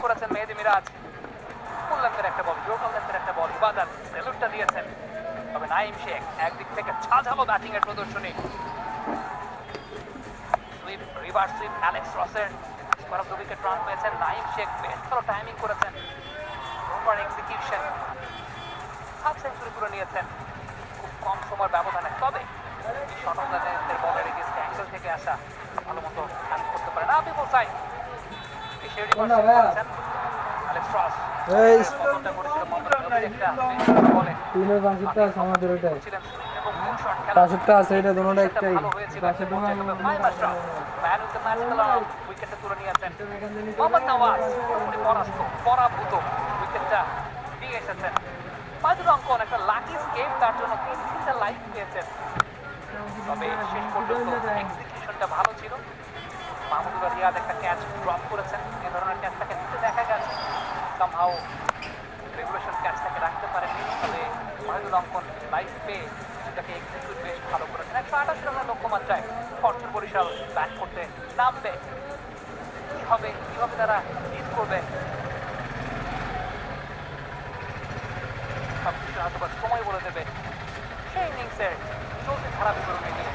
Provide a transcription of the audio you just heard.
করেছেন মেহেদী মিরাজ। ফুল লেন্থের একটা বল, টোটাল লেন্থের একটা বল, ইবাদত সেলুটটা দিয়েছেন। তবে নাইম শেখ একদিক থেকে ঝাঁঝালো ব্যাটিং এর প্রদর্শনী। সুইপ, রিভার্স সুইপ অ্যালেক্স রসের, square of the wicket run পেয়েছেন নাইম শেখ। বেশ ভালো টাইমিং করেছেন, প্রপার এক্সিকিউশন, হাফ সেঞ্চুরি করে নিয়েছেন খুব কম সময়ের ব্যবধানে। তবে শটগানের বলের এগেইনস্ট অ্যাঙ্গেল থেকে আসা ভালো মতো হ্যান্ড করতে পারে না বিপুল সাইড। এসে রিভার্স সুইপ করেছেন অ্যালেক্স রস। এই পতনটা করেছিল মোহাম্মদ নবীর একটা বেশ ভালো বলে। তিনের পাঁচটা আছে আমাদের ওটাই। ছিলেন এবং গুড শট খেলা। পাঁচটা আছে, এটা দুটোটা একটাই। ভালো হয়েছিল। তবে five master man with the magical arm উইকেটটা তুলে নিয়েছেন। মোহাম্মদ নওয়াজ পুরোপুরি পরাভূত উইকেটটা দিয়ে এসেছেন। মাহিদুর রহমান একটা লাকি স্কেপ, তার জন্য তিনটা লাইফ পেয়েছেন। তবে শেষ পর্যন্ত এক্সিকিউশনটা ভালো ছিল। মাহমুদুল্লাহ রিয়াদ একটা ক্যাচ ড্রপ করেছেন। এই ধরনের ক্যাচ তাকে নিতে দেখা গেছে, সামহাউ রেগুলেশন ক্যাচ তাকে রাখতে পারেনি। তবে মাহিদুর রহমান লাইফ পেয়ে সেটাকে এক্সিকিউট বেশ ভালো করেছেন। 128 রানের লক্ষ্যমাত্রায় ফরচুন বরিশাল ব্যাট করতে নামবে। কি হবে, কিভাবে তারা লিড করবে, সবকিছু হয়তো সময় বলে দেবে। সেই ইনিংসের চলতি ধারা বিবরণী নিয়ে